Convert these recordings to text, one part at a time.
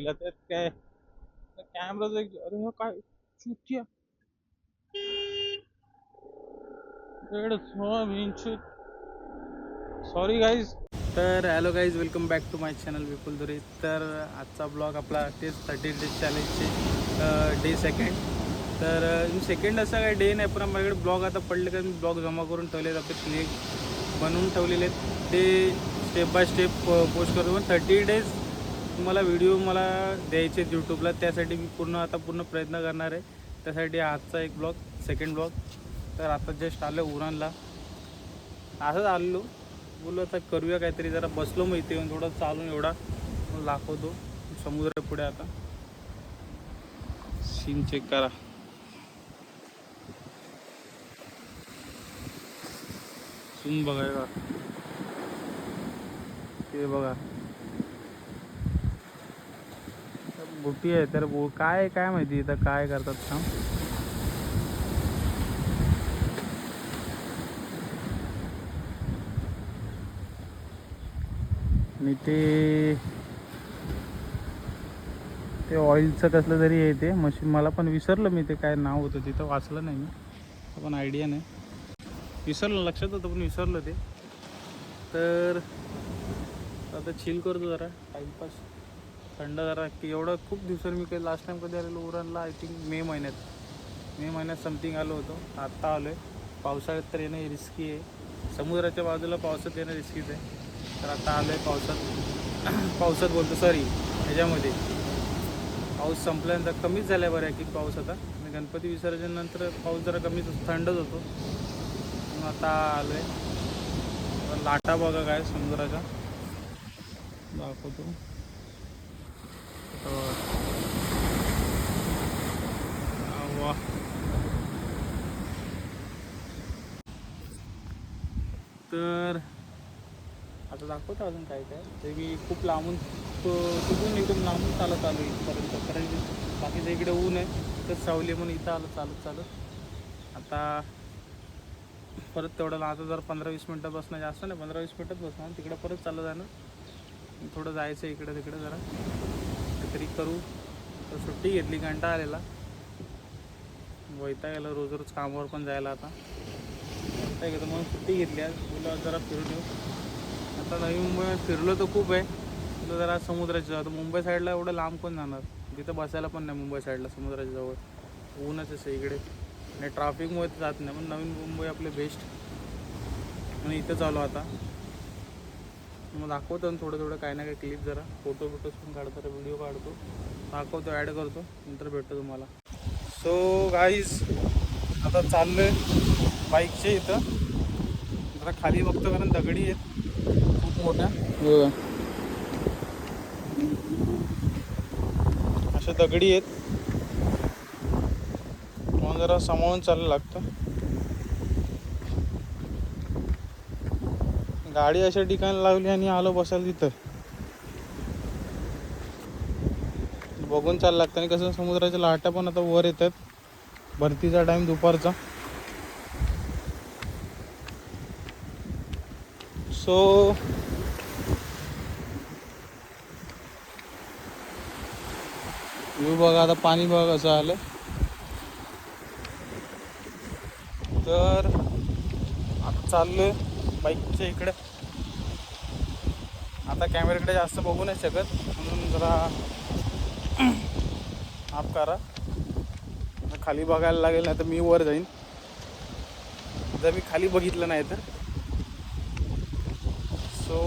त्यात काय कॅमेराचा एक अरे हा काय चुतिया सॉरी गाईज. तर hello guys, welcome back to my channel Vipul Dure. तर आजचा ब्लॉग आपला तेच 30 डेज चॅलेंजचे डे सेकंड. तर सेकंड असा काही डे नाही, पण माझ्याकडे ब्लॉग आता पडले का मी ब्लॉग जमा करून ठेवले आहेत, आपले क्लिक बनवून ठेवलेले आहेत. ते स्टेप बाय स्टेप पोस्ट करतो. पण 30 डेज तुम्हाला व्हिडिओ मला द्यायचे आहेत यूट्यूबला, त्यासाठी मी पूर्ण प्रयत्न करणार आहे. त्यासाठी आजचा एक ब्लॉग, सेकंड ब्लॉग. तर आता जस्ट आलं उरणला, असंच आलेलो, बोललो आता करूया काहीतरी. जरा बसलो मग इथे येऊन थोडं चालून एवढा दाखवतो समुद्र पुढे. आता सीन चेक करा, सीन बघाय का ते बघा, बोटी आहे. तर काय काय माहिती इथं काय करतात का. आणि ते ऑइलचं कसलं तरी आहे ते मशीन. मला पण विसरलं मी ते काय नाव होतं, तिथं वाचलं नाही मी, पण आयडिया नाही, विसरलं. लक्षात होतं पण विसरलं ते. तर आता चिल करतो जरा, टाईमपास, थंड जरा. की एवढं खूप दिवसांनी मी काही लास्ट टाईम कधी आलेलो उरणला, आय थिंक मे महिन्यात समथिंग आलो होतो. आत्ता आलो आहे. पावसाळ्यात तर येणं रिस्की आहे, समुद्राच्या बाजूला पावसात येणं रिस्कीच आहे. तर आता आलो आहे पावसात बोलतो सॉरी, ह्याच्यामध्ये पाऊस संपल्यानंतर कमीच झाला आहे बऱ्यापैकी पाऊस आता. आणि गणपती विसर्जनानंतर पाऊस जरा कमीच, थंडच होतो. म्हणून आता आलो आहे. लाटा बघा काय समुद्राच्या, दाखवतो. वा, तर आता दाखवतो अजून काय काय. ते मी खूप लांबून तिथून एकदम लांबून चालत आलो इथपर्यंत, कारण बाकीचं इकडे ऊन आहे तर सावली, म्हणून इथं आलं चालत. आता परत तेवढं आता जर 15-20 मिनटं बसणं, जास्त नाही, 15-20 मिनटात बसणार. तिकडं परत चाललं जाणं, थोडं जायचं इकडं तिकडं, जरा काहीतरी करू. तर सुट्टी घेतली, घंटा आलेला, वैताग गेला रोज कामावर पण जायला. आता वैताग घेतो म्हणून सुट्टी घेतली आज. बोललो जरा फिरून येऊ. आता नवी मुंबईत फिरलो तर खूप आहे, तर जरा समुद्राच्या आता मुंबई साईडला एवढं लांब कोण जाणार, तिथं बसायला पण नाही मुंबई साईडला समुद्राच्या जवळ. ऊनच असं इकडे, आणि ट्रॅफिकमुळे जात नाही. पण नवीन मुंबई आपले बेस्ट, म्हणून इथं चालू आता. मग दाखवतो थोडं काय ना काय क्लिप, जरा फोटोज पण काढतो, व्हिडिओ काढतो, दाखवतो, ॲड करतो, नंतर भेटतो तुम्हाला. सो गाईज, आता चाललो आहे बाईकच्या इथं. जरा खाली बघतो कारण दगडी आहेत खूप मोठ्या, अशा दगडी आहेत, म्हणून जरा सांभाळून चालायला लागतं. गाडी अशा ठिकाणी लावली आणि आलो बसायला तिथं, बघून चाललं लागतं. आणि कसं समुद्राच्या लाटा पण आता वर येतात, भरतीचा टाईम दुपारचा. सो व्ह्यू बघा, आता पाणी बघा कसं आलं. तर आता चाललोय बाईकच्या इकडे. आता कॅमेऱ्याकडे जास्त बघू नाही शकत, म्हणून जरा माफ करा. खाली बघायला लागेल, नाही तर मी वर जाईन जर मी खाली बघितलं नाही तर. सो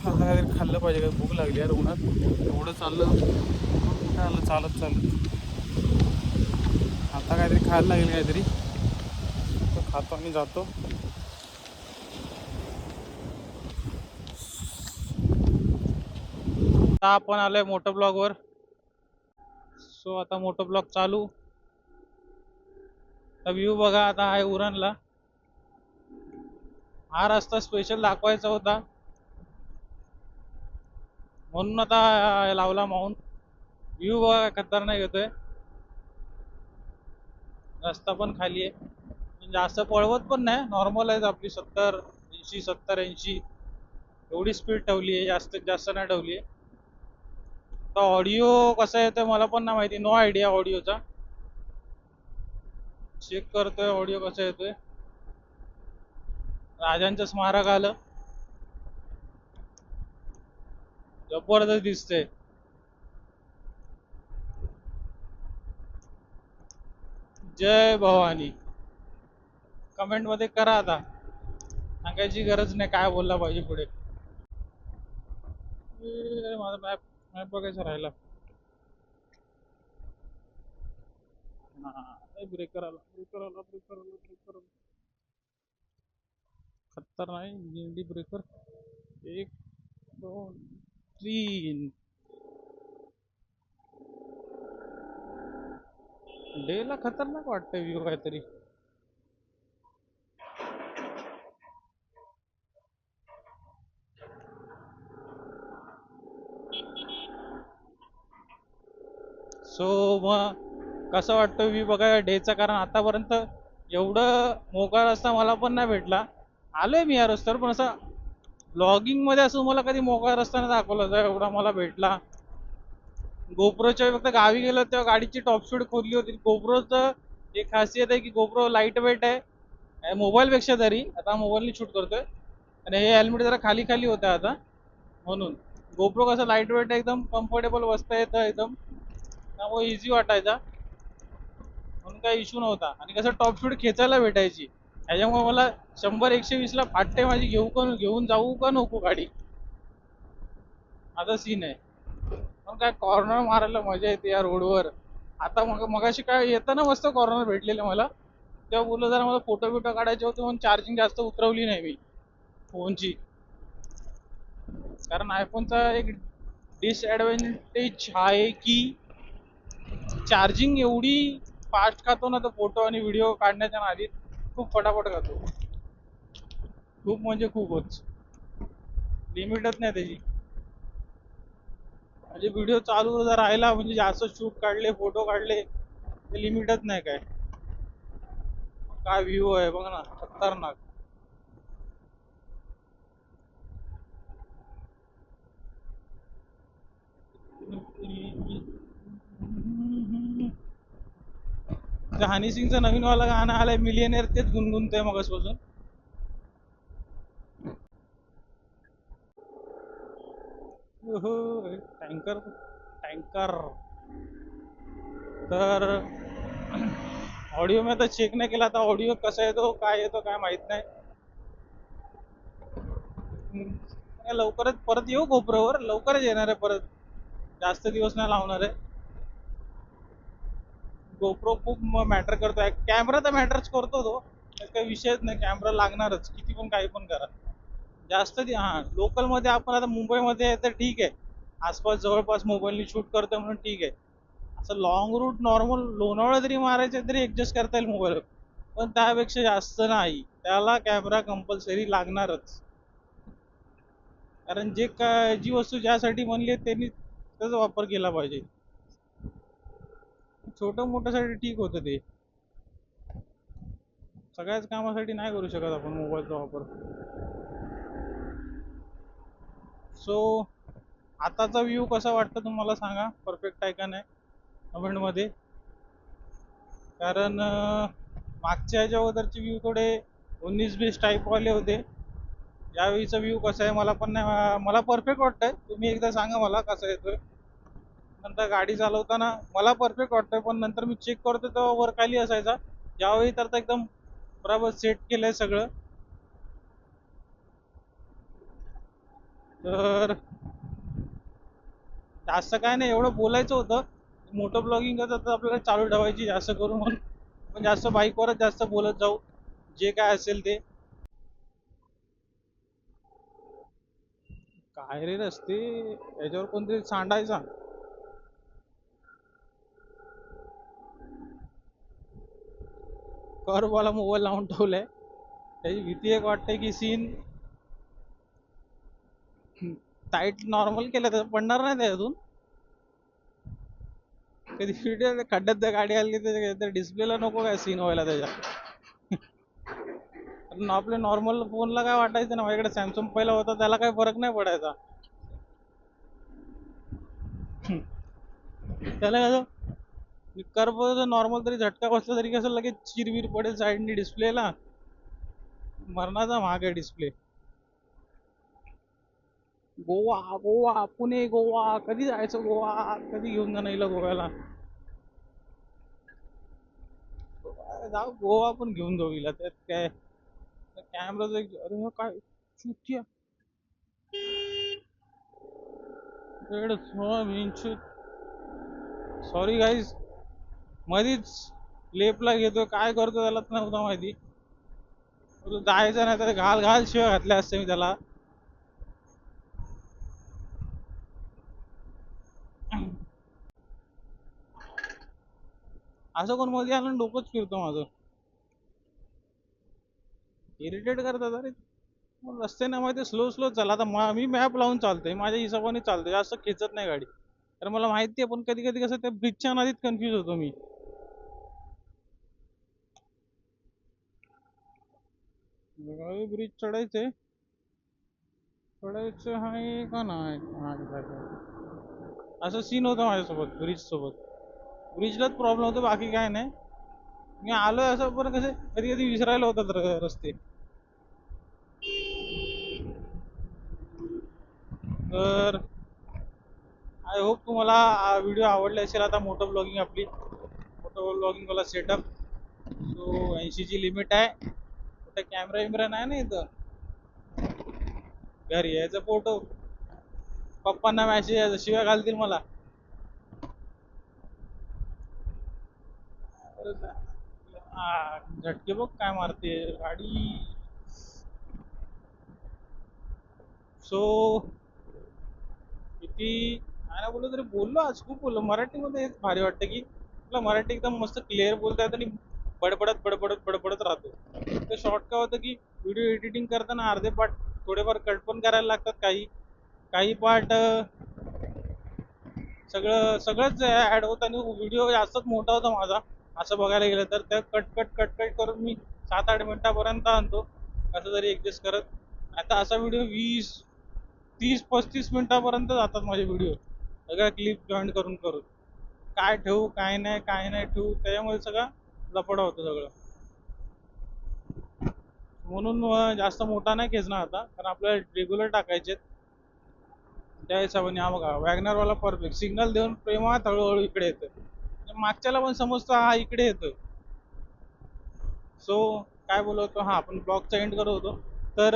आता काहीतरी खाल्लं पाहिजे, काय भूक लागली यार उन्हात. एवढं चाललं, कुठं आलं चालत. आता काहीतरी खायला लागेल, काहीतरी तो खातो आणि जातो. आता आपण आलोय मोठं ब्लॉगवर. सो आता मोठं ब्लॉग चालू. व्ह्यू बघा आता आहे उरणला. हा रस्ता स्पेशल दाखवायचा होता, म्हणून आता लावला माऊंट. व्ह्यू बघा खतरनाक येतोय. रस्ता पण खाली आहे, जास्त पळवत पण नाही, नॉर्मल आहे आपली 70-80 70-80 एवढी स्पीड ठेवली आहे, जास्त नाही ठेवली आहे. तर ऑडिओ कसा येतोय मला पण नाही माहिती, नो आयडिया ऑडिओचा. चेक करतोय ऑडिओ कसा येतोय. राजांचं स्मारक आलं, जबरदस्त दिसतंय. जय भवानी. कमेंट मध्ये करा आता, सांगायची गरज नाही काय बोलला पाहिजे पुढे. माझा मॅप मॅप बघायचा राहिला. हा ब्रेकर आला, ब्रेकर आला, ब्रेकर आला, ब्रेकर आला. खतर नाही इंडी ब्रेकर. एक, दोन, तीन. डे ला खतरनाक वाटतंय व्ह्यू काहीतरी. सो मग कसं वाटतं व्ह्यू बघायला डेचा, कारण आतापर्यंत एवढं मोकळा रस्ता मला पण नाही भेटला. आलोय मी या रस्त्यावर, पण असं ब्लॉगिंग मध्ये असं मला कधी मोकळा रस्ता नाही दाखवला जा एवढा मला भेटला. गोप्रोच्या फक्त गावी गेलो तेव्हा गाडीची टॉप स्पीड खोलली होती. गोप्रोचं एक खासियत आहे की गोप्रो लाईट वेट आहे मोबाईल पेक्षा तरी. आता मोबाईलनी शूट करतोय आणि हे हेल्मेट जरा खाली खाली होतं आता, म्हणून गोप्रो कसं लाईट वेट एकदम कम्फर्टेबल बसता येतं एकदम, त्यामुळे इझी वाटायचा, म्हणून काही इश्यू नव्हता. आणि कसं टॉप स्पीड खेचायला भेटायची, त्याच्यामुळे मला 100-120 ला फाटते माझी, घेऊन जाऊ का नको गाडी, आता सीन आहे. पण काय कॉर्नर मारायला मजा येते या रोडवर. आता मगाशी काय येताना मस्त कॉर्नर भेटलेले मला, तेव्हा बोललो जरा मला फोटो बिटो काढायचे होते, म्हणून चार्जिंग जास्त उतरवली नाही मी फोनची. कारण आयफोनचा एक डिसएडव्हान्टेज आहे की चार्जिंग एवढी फास्ट खातो ना, तो फोटो आणि व्हिडिओ काढण्याच्या नादीत खूप फटाफट खातो. खूप म्हणजे खूपच, लिमिटच नाही त्याची. म्हणजे व्हिडिओ चालू जर राहिला, म्हणजे जास्त शूट काढले, फोटो काढले, ते लिमिटच नाही काय. काय व्ह्यू आहे बघ ना, खतरनाक. हनी सिंगचं नवीन वाला गाणं आलंय मिलियनेअर, तेच गुणगुणतोय मगासपासून. Tanker tanker. तर ऑडिओ मी आता चेक नाही केला, आता ऑडिओ कसा येतो काय येतो काय माहित नाही. लवकरच परत येऊ गोप्रोवर, लवकरच येणार आहे परत, जास्त दिवस नाही लावणार आहे. गोप्रो खूप मॅटर करतो, कॅमेरा तर मॅटरच करतो तो, काही विषयच नाही. कॅमेरा लागणारच किती पण काही पण करा. जास्त हा लोकल मध्ये आपण आता मुंबईमध्ये आहे तर ठीक आहे, आसपास जवळपास मोबाईलनी शूट करतोय म्हणून ठीक आहे. असं लॉंग रूट नॉर्मल लोणावळा जरी मारायचं तरी ऍडजस्ट करता येईल मोबाईल, पण त्यापेक्षा जास्त नाही, त्याला कॅमेरा कंपल्सरी लागणारच. कारण जी वस्तू ज्यासाठी बनली आहे त्यांनी त्याचा वापर केला पाहिजे. छोटं मोठ्यासाठी ठीक होतं ते, सगळ्याच कामासाठी नाही करू शकत आपण मोबाईलचा वापर. सो आताचा व्ह्यू कसा वाटतं तुम्हाला सांगा, परफेक्ट आहे का नाही कमेंट मध्ये. कारण मागच्या ह्याच्या अगोदरचे व्ह्यू थोडे 19-20 टाईप वाले होते. यावेळीचा व्ह्यू कसा आहे मला पण नाही, मला परफेक्ट वाटतंय. तुम्ही एकदा सांगा मला कसा येतोय. नंतर गाडी चालवताना मला परफेक्ट वाटतोय, पण नंतर मी चेक करतो तेव्हा वर खाली असायचा. यावेळी तर एकदम बरोबर सेट केलंय सगळं. तर जास्त काय नाही, एवढं बोलायचं होतं. मोठं ब्लॉगिंग करत तर आपल्याला चालू ठेवायची जास्त करून, म्हणून पण जास्त बाईकवरच जास्त बोलत जाऊ, जे काय असेल ते. काय रे रस्ते, याच्यावर कोणतरी सांडायचा. वाला मोबाईल लावून ठेवलाय, त्याची भीती एक वाटते की सीन टाईट नॉर्मल केलं तर पडणार नाही त्यातून. कधी व्हिडिओ खड्ड्यात जर गाडी आली तर डिस्प्लेला नको काय सीन व्हायला त्याच्या. कारण आपल्या नॉर्मल फोनला काय वाटायचं ना, माझ्याकडे सॅमसंग पहिला होता त्याला काही फरक नाही पडायचा. त्याला कसं कर्व नॉर्मल तरी झटका बसला तरी कसं लगेच चिरविर पडेल साईडनी डिस्प्लेला. मरणाचा महाग आहे डिस्प्ले. गोवा गोवा पुणे गोवा कधी जायचं गोवा, कधी घेऊन जाणं हिला गोव्याला. जाऊ गोवा पण घेऊन जाऊ हिला, त्यात काय. कॅमेराचं एक अरे काय चुतिया सॉरी गाईज, मधीच लेपला घेतो, काय करतो त्याला नव्हतं माहिती. जायचं नाही तर घाल घाल शिवाय घातल्या असते मी त्याला. असं कोण मध्ये आलं डोकंच फिरतो माझं, इरिटेट करतात. अरे रस्ते नाही माहिती, स्लो स्लो चला. आता मी मॅप लावून चालतोय, माझ्या हिशोबाने चालतोय, जास्त खेचत नाही गाडी. तर मला माहिती आहे, पण कधी कधी कसं त्या ब्रिजच्या नादीत कन्फ्युज होतो मी. ब्रिज चढायचंय, चढायचं आहे का नाही. असं सीन होतं माझ्यासोबत ब्रिज सोबत. ब्रिजलाच प्रॉब्लेम होतो, बाकी काय नाही. मी आलोय असं, पण कसे कधी कधी विसरायला होतात रस्ते. तर आय होप तुम्हाला व्हिडिओ आवडले असेल. आता मोटो ब्लॉगिंग आपली, मोटो ब्लॉगिंग वाला सेटअप. सो 80 ची लिमिट आहे. कुठे कॅमेरा विमरा नाही ना इथं. घरी यायचं फोटो, पप्पांना मॅसेज यायचं, शिव्या घालतील मला. झटके बघ काय मारते गाडी. सो किती काय ना बोललो तरी बोललो, आज खूप बोललो. मराठीमध्ये हेच भारी वाटतं की तुला मराठी एकदम मस्त क्लिअर बोलता येतं आणि बडबडत बडबडत बडबडत राहतो. ते शॉर्ट काय होतं की व्हिडिओ एडिटिंग करताना अर्धे पार्ट थोडेफार कट पण करायला लागतात. काही काही पार्ट सगळंच ऍड होतं आणि व्हिडिओ जास्तच मोठा होता माझा. असं बघायला गेलं तर त्या कट कट कट कट करून मी 7-8 मिनिटापर्यंत आणतो, कसं तरी ऍडजस्ट करत. आता असा व्हिडिओ 20-30-35 मिनिटापर्यंत जातात माझे व्हिडिओ, सगळ्या क्लिप जॉईन करून करून. काय ठेवू काय नाही काय नाही ठेवू, त्याच्यामुळे सगळं लफडा होतं सगळं. म्हणून जास्त मोठा नाही खेचणार आता, कारण आपल्याला रेग्युलर टाकायचे. त्या हिशोबाने हा बघा वॅगनरवाला परफेक्ट सिग्नल देऊन प्रेमात हळूहळू इकडे येतं, मागच्याला पण समजतं हा इकडे येतोय. सो काय बोलतो, हा आपण ब्लॉगचा एंड करत होतो. तर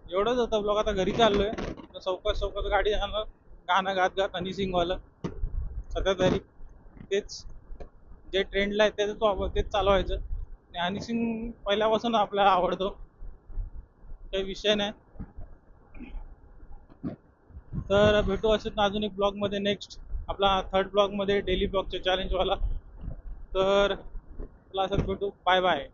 एवढंच होतं ब्लॉग. आता घरी चाललोय, तर चौकात चौकात गाडी जाणार, गाणं गात गात हनी सिंगवालं सध्या तरी. तेच जे ट्रेंडला आहे तेच चालवायचं. आणि हनी सिंग पहिल्यापासून आपल्याला आवडतो, काही विषय नाही. तर भेटू असं अजून एक ब्लॉगमध्ये, नेक्स्ट आपला 3rd ब्लॉगमध्ये डेली ब्लॉगच्या चॅलेंजवाला. तर चला असंच भेटू, बाय बाय.